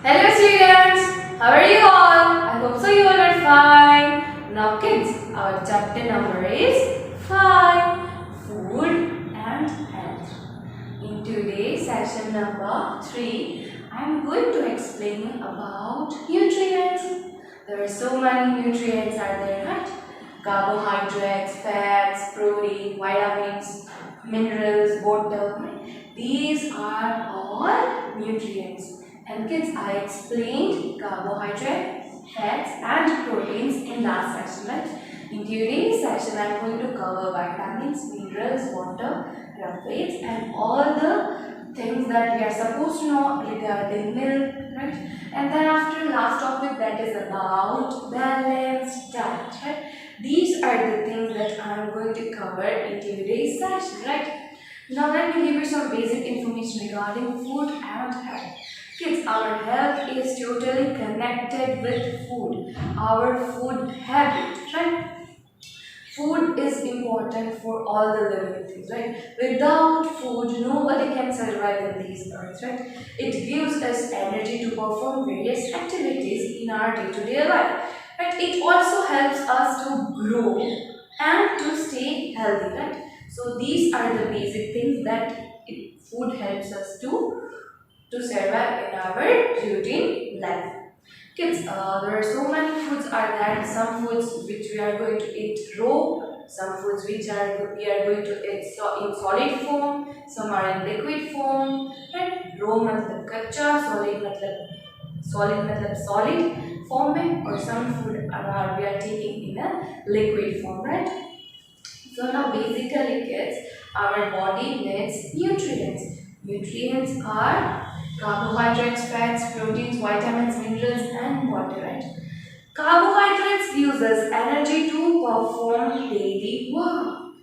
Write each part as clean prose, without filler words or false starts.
Hello students, how are you all? I hope so you all are fine. Now kids, our chapter number is 5, Food and Health. In today's session number 3, I am going to explain about nutrients. There are so many nutrients are there, right? Carbohydrates, fats, protein, vitamins, minerals, water. Right? These are all nutrients. And kids, I explained carbohydrates, fats and proteins in last session, right? In today's session, I am going to cover vitamins, minerals, water, lipids and all the things that we are supposed to know regarding milk, right? And then after last topic that is about balanced diet, right? These are the things that I am going to cover in today's session, right? Now let me give you some basic information regarding food and health. Kids, our health is totally connected with food, our food habit, right? Food is important for all the living things, right? Without food, nobody can survive in these earth, right? It gives us energy to perform various activities in our day-to-day life, right? It also helps us to grow and to stay healthy, right? So these are the basic things that food helps us to survive in our routine life. Kids, there are so many foods are there. Some foods which we are going to eat raw, some foods which we are going to eat in solid form, some are in liquid form. Right? Raw मतलब कच्चा, solid form में, और some food are we are taking in a liquid form, right? So now basically kids, our body needs nutrients. Nutrients are carbohydrates, fats, proteins, vitamins, minerals and water, right? Carbohydrates gives us energy to perform daily work.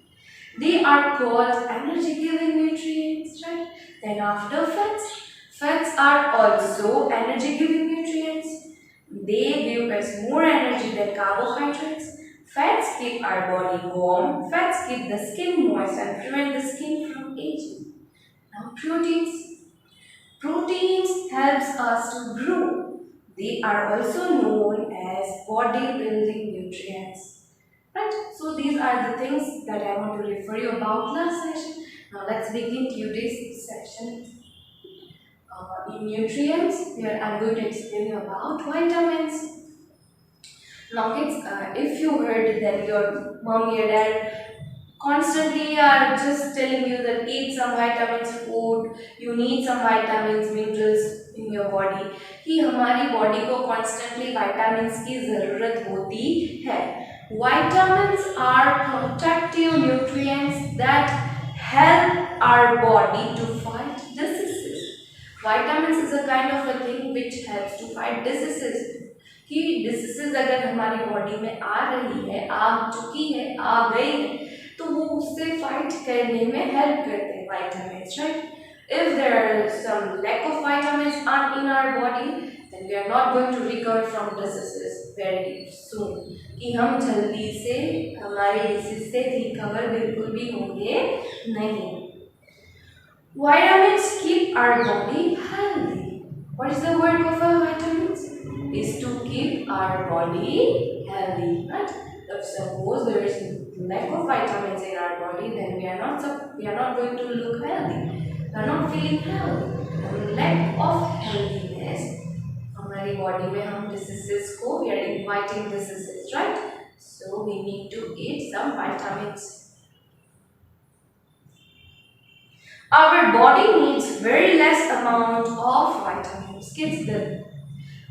They are called energy giving nutrients, right? Then after fats, fats are also energy giving nutrients. They give us more energy than carbohydrates. Fats keep our body warm. Fats keep the skin moist and prevent the skin from aging. Now proteins. Proteins helps us to grow. They are also known as bodybuilding nutrients. Right? So these are the things that I want to refer you about last session. Now let's begin today's session. In nutrients, where I'm going to explain you about vitamins. Now kids, if you heard that your mom, your dad constantly are just telling you that eat some vitamins food, you need some vitamins, minerals in your body, कि हमारी body को constantly vitamins की ज़रूरत होती है. Vitamins are protective nutrients that help our body to fight diseases. Vitamins is a kind of a thing which helps to fight diseases. कि diseases अगर हमारी बॉडी में आ रही है, आ चुकी है, आ गई है, तो वो उससे फाइट करने में हेल्प करते हैं vitamins, right? If there is some lack of vitamins in our body, then we are not going to recover from diseases very soon. कि हम जल्दी से हमारे डिसीज से रिकवर बिल्कुल भी होंगे नहीं. Vitamins keep our body healthy. What is the work of a vitamins? Is to keep our body healthy, right? If suppose there is lack of vitamins in our body, then we are not going to look healthy. We are not feeling healthy. And lack of healthiness, हमारी body में हम diseases को we are inviting diseases, right? So we need to eat some vitamins. Our body needs very less amount of vitamins. Kids,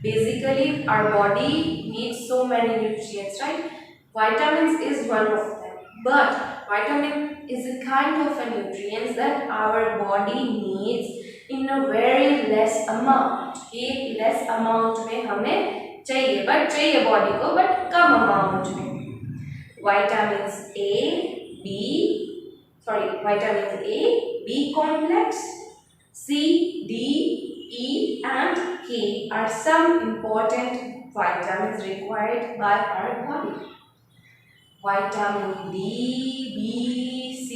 basically our body needs so many nutrients, right? Vitamins is one of them. But vitamin is a kind of a nutrients that our body needs in a very less amount. एक less amount में हमें चाहिए, but चाहिए body को, but come amount में. Vitamins vitamins A, B complex, C, D, E and K are some important vitamins required by our body. Vitamin D, B, C,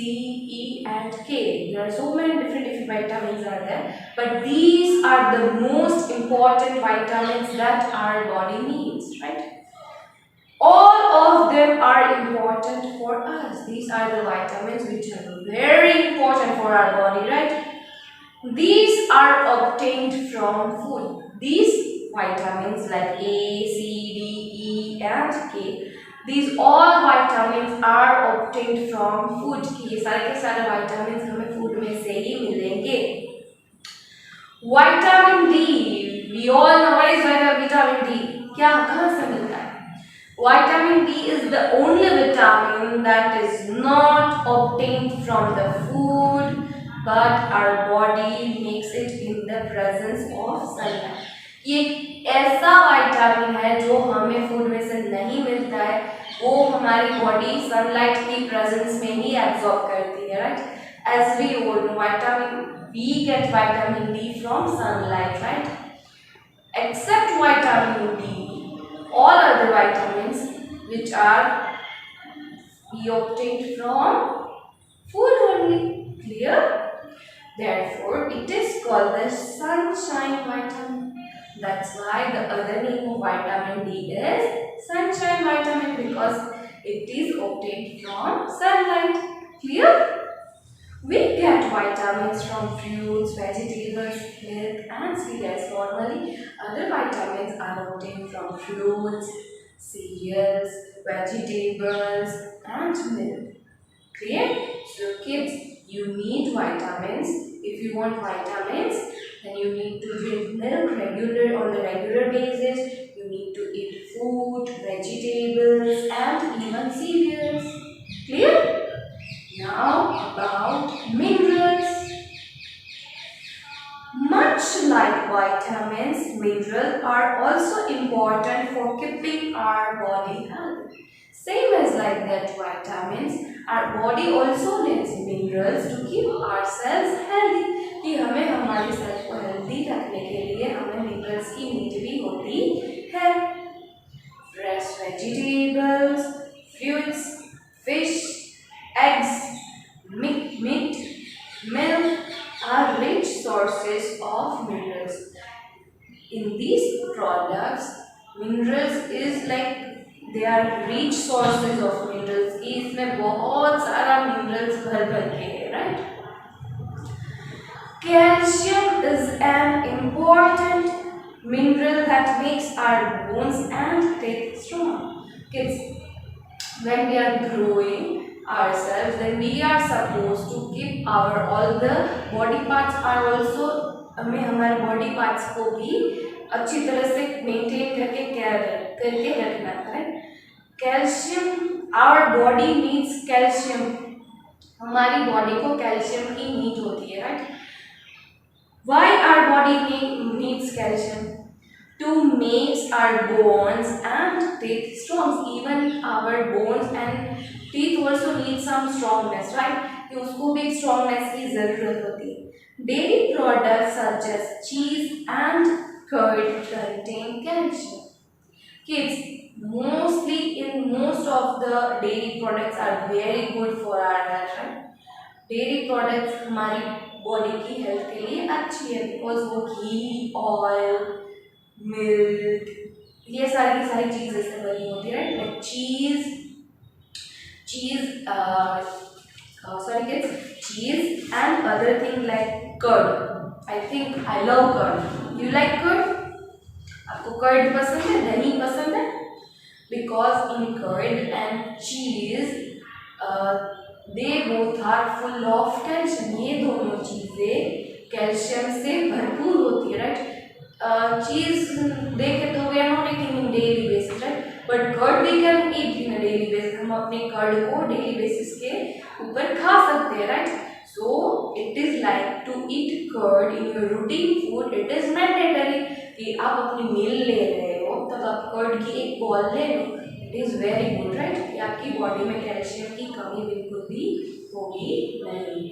E and K. There are so many different vitamins are there, but these are the most important important vitamins that our body needs, right? All of them are important for us. These are the vitamins which are very important for our body, right? These are obtained from food. These vitamins like A, C, D, E and K, these all vitamins are obtained from food. ये सारे के सारे vitamins हमें food में से ही मिलेंगे. Vitamin D, we all know what is vitamin D. क्या कहाँ से मिलता है? Vitamin D is the only vitamin that is not obtained from the food, but our body makes it in the presence of sunlight. ये ऐसा vitamin है जो हमें फूड में से नहीं मिलता है, वो हमारी बॉडी सनलाइट की प्रेजेंस में ही एब्जॉर्ब करती है, right? As we all know, we get vitamin D from sunlight, right? Except vitamin D, all other vitamins which are we obtained from food only. Clear? Therefore, it is called the sunshine vitamin. That's why the other name of vitamin D is sunshine vitamin, because it is obtained from sunlight. Clear? We get vitamins from fruits, vegetables, milk and cereals. Normally, other vitamins are obtained from fruits, cereals, vegetables and milk. Clear? So kids, you need vitamins. If you want vitamins, then you need to drink milk on the regular basis. You need to eat fruit, vegetables and even cereals. Clear? Now about minerals. Much like vitamins, minerals are also important for keeping our body healthy. Same as like that vitamins, our body also needs minerals to keep ourselves healthy. कि हमें हमारे self को healthy रखने के लिए हमें minerals की need भी होती है. Fresh vegetables, fruits, fish, eggs, meat, milk are rich sources of minerals. In these products, minerals is like they are rich sources of minerals. इसमें बहुत सारा minerals भर के है, right? Calcium is an important mineral that makes our bones and teeth strong. Kids, when we are growing ourselves, then we are supposed to keep our all the body parts are also हमें हमारे body parts को भी अच्छी तरह से maintain करके care करके रखना है. Calcium, our body needs calcium. हमारी बॉडी को कैल्शियम की नीड होती है, right? Why our body needs calcium? To make our bones and teeth strong. Even our bones and teeth also need some strongness, right? कि उसको भी strongness की जरूरत होती है. Dairy products such as cheese and curd contain calcium. Kids, mostly in most of the dairy products are very good for our health, right? Dairy products हमारी body की health के लिए अच्छी है, बिकॉज वो घी, ऑयल, मिल्क, ये सारी की सारी चीज़ इससे बनी होती है, right? Like cheese and other thing like curd. I think I love curd. You like curd? आपको कर्ड पसंद है, दही पसंद है? Because in curd and cheese they both are full of calcium. ये दोनों चीज़ें कैल्शियम से भरपूर होती है, राइट? चीज़ देखे तो we are not eating in daily basis, right? But curd we can eat in daily basis. हम अपने कर्ड को डेली बेसिस के ऊपर खा सकते हैं, right? So it is like to eat curd in your routine food. It is mandatory कि आप अपनी मील ले रहे हो तब आप कर्ड की एक बॉल ले लो. Is very good, right? कि आपकी बॉडी में कैल्शियम की कमी बिल्कुल भी होगी नहीं.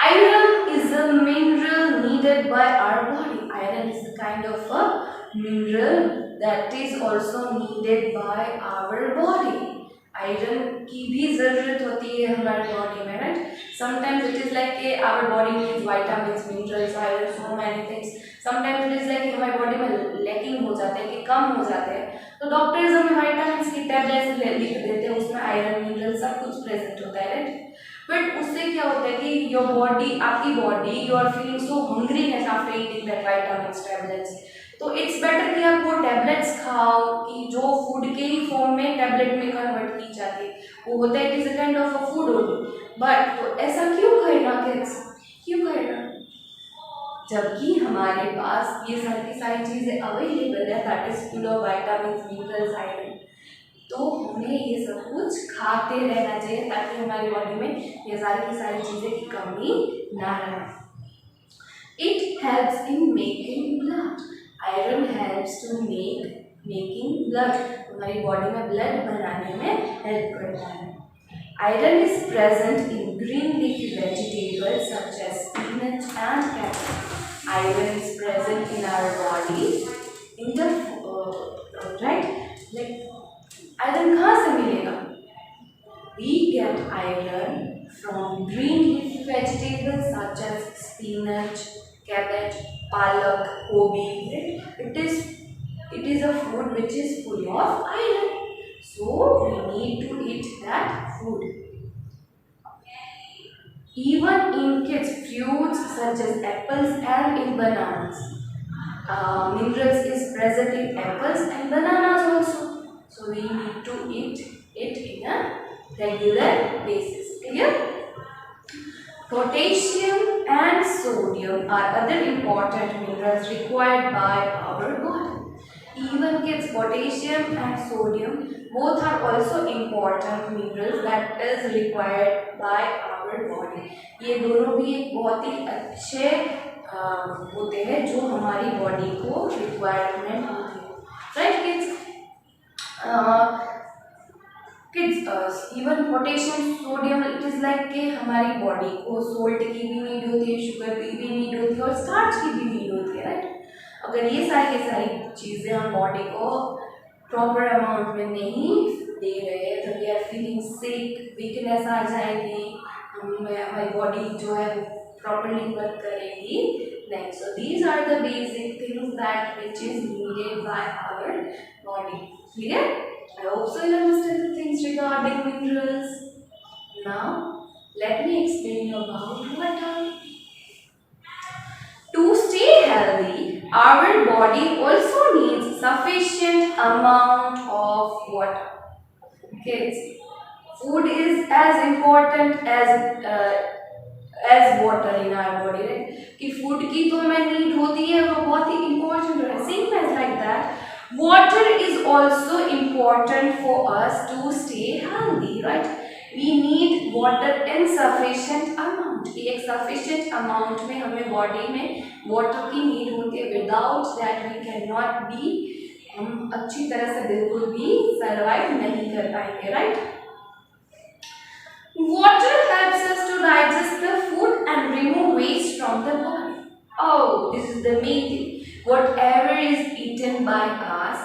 Iron is a mineral needed by our body. Iron is a kind of a mineral that is also needed by our body. Iron की भी ज़रूरत होती है हमारे बॉडी में, right? Sometimes it is like our body needs vitamins, minerals, iron, so many things. Sometimes it is कम हो जाते हैं तो डॉक्टर्स हमें विटामिन की टैबलेट्स लिख देते हैं, उसमें आयरन मिनरल सब कुछ प्रेजेंट होता है, राइट। बट उससे क्या होता है कि योर बॉडी, आपकी body, you are feeling so hungriness after eating that vitamin tablets, तो इट्स बेटर कि आप वो टैबलेट्स खाओ कि जो फूड के ही फॉर्म में टैबलेट में कन्वर्ट की जाती है, वो होता है, it is a kind of a food only. But तो ऐसा क्यों करना किड्स, क्यों करना, जबकि हमारे पास ये सारी चीज़ें अवेलेबल है, that is full of vitamin minerals iron, तो हमें ये सब कुछ खाते रहना चाहिए ताकि हमारी बॉडी में ये सारी चीज़ें की कमी ना रहे। It helps in making blood, iron helps to making blood, हमारी बॉडी में ब्लड बनाने में हेल्प करता है। Iron is present in green leafy vegetables such as spinach and carrot. Iron is present in our body in the right, like iron कहाँ से मिलेगा? We get iron from green leafy vegetables such as spinach, cabbage, palak, gobi. Right? It is a food which is full of iron. So we need to eat that food. Even in kids, fruits such as apples and in bananas, minerals is present in apples and bananas also. So we need to eat it in a regular basis. Clear? Potassium and sodium are other important minerals required by our body. Even kids, potassium and sodium both are also important minerals that is required by our body. ये दोनों भी एक बहुत ही अच्छे होते हैं जो हमारी बॉडी को रिक्वायरमेंट होती है, right kids. Even potassium sodium it is like कि हमारी बॉडी को सोल्ट की भी नीड होती है, शुगर की भी नीड होती है और स्टार्च की भी नीड होती है, राइट। अगर ये सारी चीज़ें हम बॉडी को प्रॉपर अमाउंट में नहीं दे रहे तो we are feeling sick, weakness आ जाएगी, हमारी बॉडी जो है वो प्रॉपरली वर्क करेगी नहीं। So these are the basic things that which is needed by our body. Clear? I hope so you understand the things regarding minerals. Now let me explain about water. To stay healthy, our body also needs sufficient amount of water. Kids, food is as important as water in our body, right? कि food की तो हमें need होती है, वो बहुत ही important है। Same as like that, water is also important for us to stay healthy, right? We need water in sufficient amount. एक sufficient amount में हमें बॉडी में वाटर की नीड होती है, without that we can not be, हम अच्छी तरह से बिल्कुल भी सर्वाइव नहीं कर पाएंगे, right. Water helps us to digest the food and remove waste from the body. Oh, this is the main thing. Whatever is eaten by us,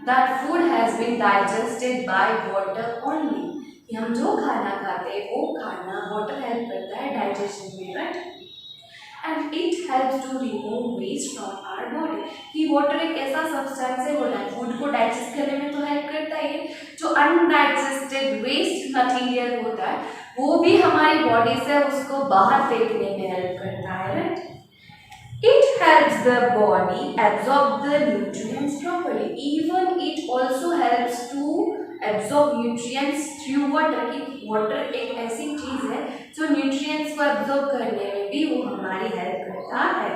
that food has been digested by water only. कि हम जो खाना खाते हैं वो खाना water help करता है डाइजेशन में, right. And it helps to remove waste from our body. कि वाटर एक ऐसा सब्सटेंस है, वो फूड को डाइजेस्ट करने में तो हेल्प करता है, जो अनडाइजेस्टेड वेस्ट मटेरियल होता है वो भी हमारी बॉडी से उसको बाहर फेंकने में हेल्प करता है, right. It helps the body absorb the nutrients properly. Even it also helps to absorb nutrients through water. कि water एक ऐसी चीज है जो nutrients को absorb करने में भी वो हमारी हेल्प करता है।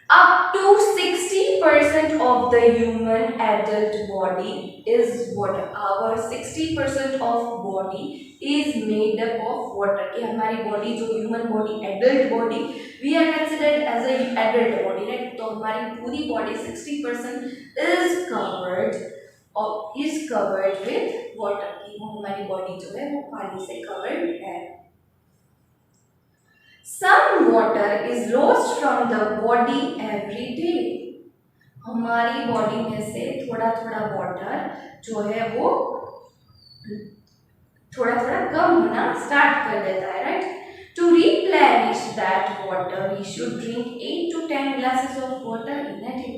Up to 60% of the human adult body is water. Our 60% of body is made up of water. कि हमारी body जो human body, adult body, we are considered as a adult body, right? तो हमारी पूरी body 60% is covered with water. कि वो हमारी body जो है वो पानी से covered है। Some water is lost from the body every day. हमारी बॉडी में से थोड़ा थोड़ा वाटर जो है वो थोड़ा थोड़ा कम होना स्टार्ट कर देता है, right. To replenish that water, we should drink 8 to 10 glasses of water in a day.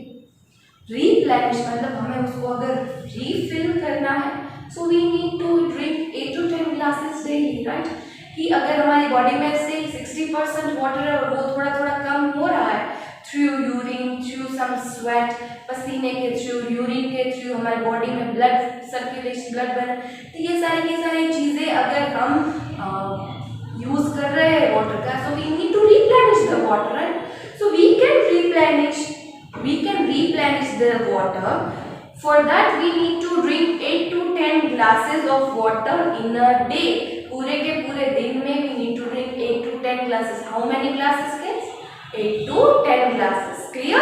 Replenish मतलब हमें उसको अगर रीफिल करना है, so we need to drink 8 to 10 glasses daily, right. कि अगर हमारी बॉडी में से 60% वाटर है और वो थोड़ा थोड़ा कम हो रहा है through urine, through some sweat, पसीने के थ्रू, यूरिन के थ्रू, हमारी बॉडी में ब्लड सर्कुलेशन, ब्लड बन, तो ये सारी की सारी चीज़ें अगर हम यूज कर रहे हैं वाटर का, so we need to replenish the water, right. So we can replenish the water. For that we need to drink 8 to 10 glasses of water in a day. पूरे के पूरे दिन में we need to drink 8 to 10 glasses. How many glasses, kids? 8 to 10 glasses. Clear?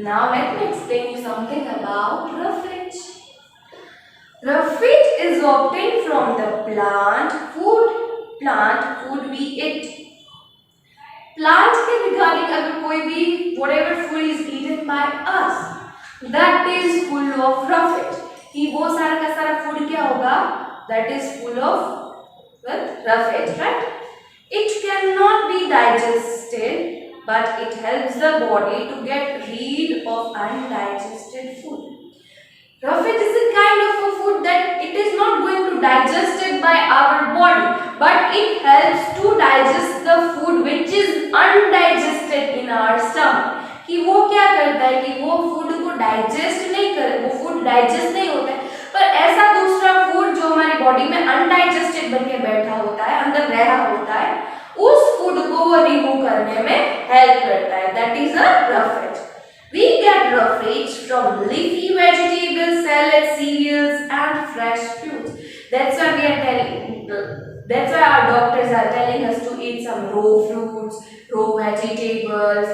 Now let me explain you something about roughage. Roughage is obtained from the plant food we eat. Plant के regarding अगर कोई भी whatever food is eaten by us, that is full of roughage. कि वो सारा का सारा food क्या होगा? That is full of with roughage, right? It cannot be digested, but it helps the body to get rid of undigested food. Roughage is a kind of a food that it is not going to digest it by our body, but it helps to digest the food which is undigested in our stomach. कि वो क्या करता है कि वो food को digest नहीं कर, वो फूड डाइजेस्ट नहीं होता है, पर ऐसा दूसरा फूड जो हमारी बॉडी में अनडाइजेस्टेड बन के बैठा होता है, अंदर रहा होता है, उस फूड को वो रिमूव करने में हेल्प करता है. That is a roughage. We get roughage from leafy vegetables, salads, cereals, and fresh fruits. That's why we are that's why our doctors are telling us to eat some raw fruits, raw vegetables,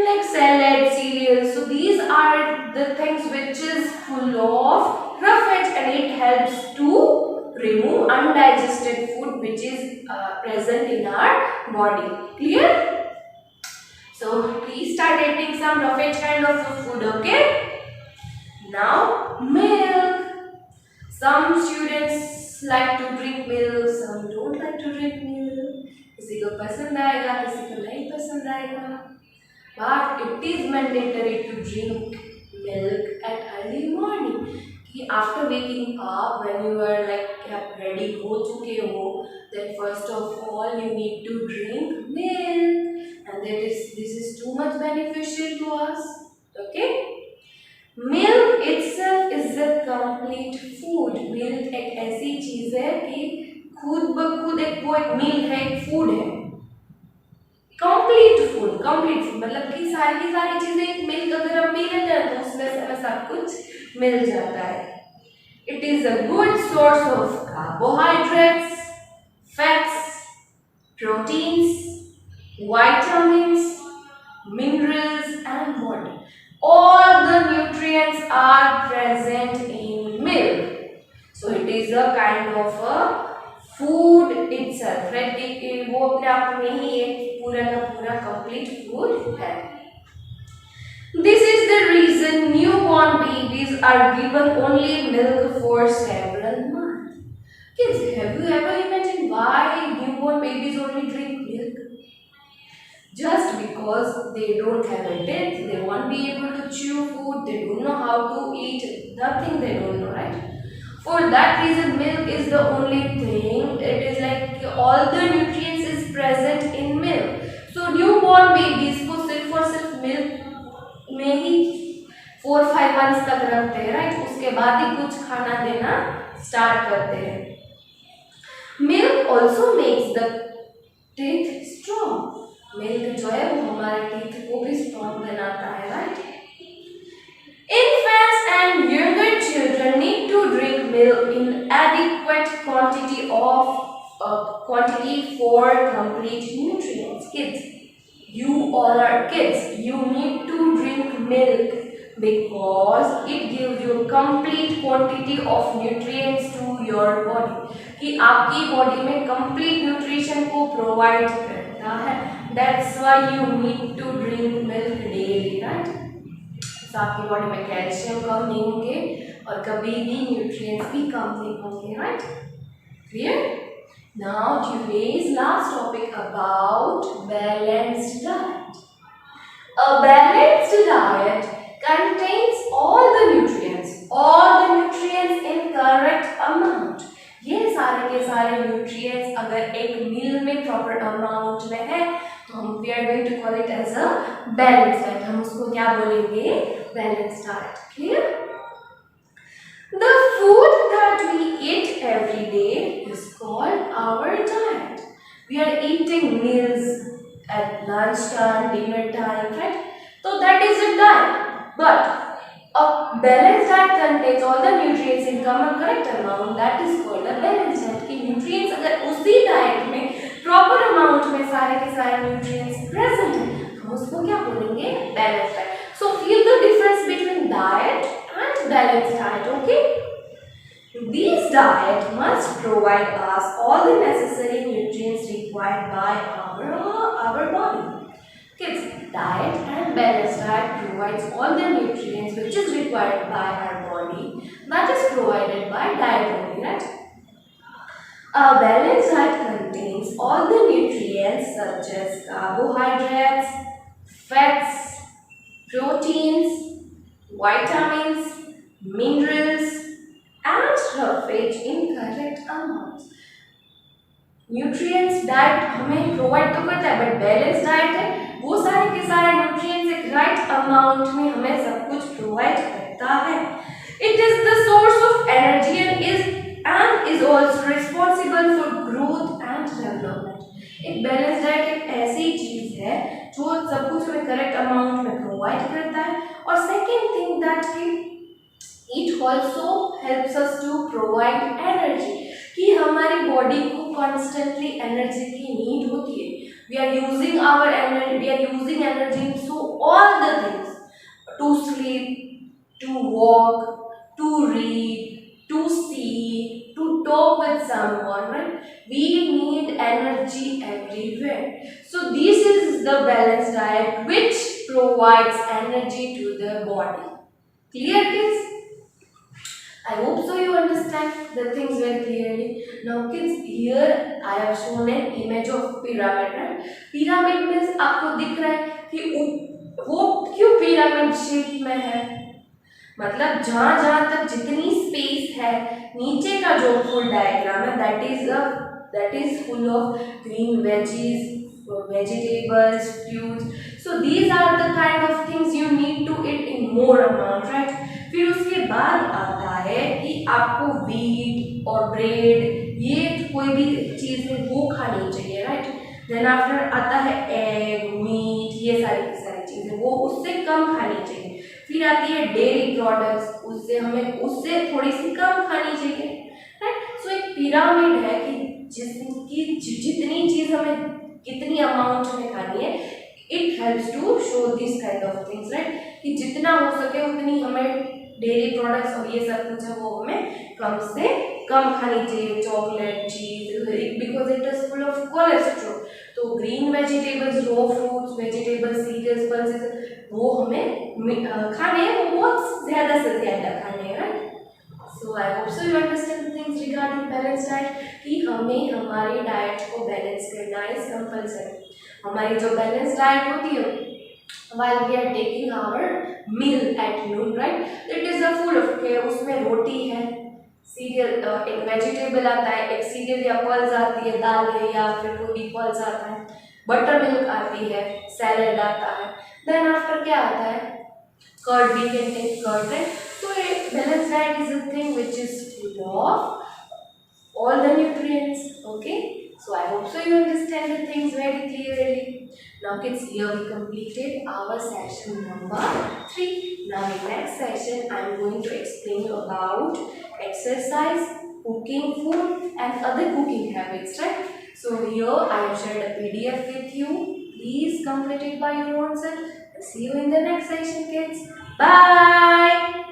like salad, cereals. So these are the things which is full of roughage, and it helps to remove undigested food which is present in our body. Clear? So please start eating some roughage kind of food, okay? Now milk. Some students like to drink milk, some don't like to drink milk. किसी को पसंद आएगा, किसी को नहीं पसंद आएगा. But it is mandatory to drink milk at early morning. कि after waking up, when you are like ready हो चुके हो, then first of all you need to drink milk. And this is too much beneficial to us. Okay? Milk itself is a complete food. Milk एक ऐसी चीज है कि खुद ब खुद एक वो एक मील है, एक फूड है. कंप्लीट फूड मतलब कि सारी की सारी चीजें एक मिल्क अगर हम पी लेते हैं तो उसमें से हमें सब कुछ मिल जाता है. It is a good source of carbohydrates, fats, proteins, vitamins, minerals and water. All the nutrients are present in milk. So it is a kind of a food itself, right? वो अपने आप में ही एक पूरा का पूरा complete food है. This is the reason newborn babies are given only milk for several months. Kids, have you ever imagined why newborn babies only drink milk? Just because they don't have a teeth, they won't be able to chew food, they don't know how to eat, nothing they don't know, right? For that reason, milk is the only thing, it is like all the nutrients is present in milk. So newborn babies को सिर्फ और सिर्फ milk में ही 4-5 months तक रखते हैं, right? उसके बाद ही कुछ खाना देना start करते हैं. Milk also makes the teeth strong. Milk जो है वो हमारे टीथ को भी स्ट्रॉन्ग बनाता है, right? Infants and younger children need to drink milk in adequate quantity for complete nutrients. Kids, you all are kids. You need to drink milk because it gives you complete quantity of nutrients to your body. कि आपकी body में complete nutrition को provide करता है. That's why you need to drink milk daily, right? तो आपकी body में calcium कम नहीं होंगे और कभी भी न्यूट्रिएंट्स भी कम नहीं होंगे, right? Clear? Now today's last topic about balanced diet. A balanced diet contains all the nutrients in correct amount. ये सारे के सारे nutrients अगर एक meal में proper amount में है तो हम we are going to call it as a balanced diet. हम उसको क्या बोलेंगे? Balanced diet. Clear? The food that we eat every day is called our diet. We are eating meals at lunchtime, dinner time, right? So that is a diet. But a balanced diet contains all the nutrients in common correct amount. That is called a balanced diet. कि nutrients अगर उसी diet में proper amount में सारे के सारे nutrients present हैं, हम उसको क्या बोलेंगे? Balanced diet. So feel the difference between diet and balanced diet. Okay. These diet must provide us all the necessary nutrients required by our body. Kids, diet and balanced diet provides all the nutrients which is required by our body. That is provided by diet only, right? A balanced diet contains all the nutrients such as carbohydrates, fats, proteins, vitamins, minerals, and roughage in correct amounts. Nutrients diet हमें provide तो करता है but balance diet है वो सारे के सारे nutrients एक राइट अमाउंट में हमें सब कुछ प्रोवाइड करता है. It is the source of energy and is also responsible for growth and development. एक बैलेंस डाइट एक ऐसी चीज है जो सब कुछ हमें करेक्ट अमाउंट में प्रोवाइड करता है. और second thing that it also helps us to provide energy कि हमारी बॉडी को constantly एनर्जी की नीड होती है. we are using energy so all the things to sleep, to walk, to read, to see, to talk with someone, right? We need energy everywhere. So this is the balanced diet which provides energy to the body. Clear, kids? I hope so you understand the things very clearly. Now kids, here I have shown an image of pyramid, right? Pyramid means आपको दिख रहा है कि वो क्यों pyramid shape में है. मतलब जहाँ जहाँ तक जितनी space है नीचे का जो full diagram है that is full of green veggies, vegetables, fruits. So these are the kind of things you need to eat in more amount, right? फिर उसके बाद आता है कि आपको व्हीट और ब्रेड ये कोई भी चीज़ है वो खानी चाहिए, राइट? देन आफ्टर आता है एग, मीट, ये सारी चीज़ें वो उससे कम खानी चाहिए. फिर आती है डेयरी प्रोडक्ट्स, उससे हमें उससे थोड़ी सी कम खानी चाहिए, राइट? सो एक पिरामिड है कि जितनी चीज़ हमें कितनी अमाउंट में खानी है. It helps to show this kind of things, right? कि जितना हो सके उतनी हमें डेयरी प्रोडक्ट्स और ये सब कुछ है वो हमें कम से कम खानी चाहिए. चॉकलेट, चीज, because it is full of cholesterol. तो ग्रीन वेजिटेबल्स, रो फ्रूट्स, वेजिटेबल्स, सीरियल्स, पल्सेस वो हमें खाने हैं, वो बहुत ज़्यादा से ज़्यादा खाने हैं, right? So I hope so you understand the things regarding balance diet कि हमें हमारी डाइट को बैलेंस करना इज कंपल्सरी. हमारी जो बैलेंस डाइट होती है while we are taking our meal at noon, right? It is a full of care. उसमें रोटी है, सीरियल, एक वेजिटेबल आता है, एक सीरियल या पल्स आती है, दाल है या फिर कोई भी पल्स आता है, बटर मिल्क आती है, सैलेड आता है. देन आफ्टर क्या आता है? Curd. We can take curd, right? So a balanced diet is a thing which is full of all the nutrients. Okay, so I hope so you understand the things very clearly. Now kids, here we completed our session number 3. Now in next session I am going to explain you about exercise, cooking food and other cooking habits, right? So here I have shared a PDF with you. Please complete it by your own self. See you in the next session, kids. Bye.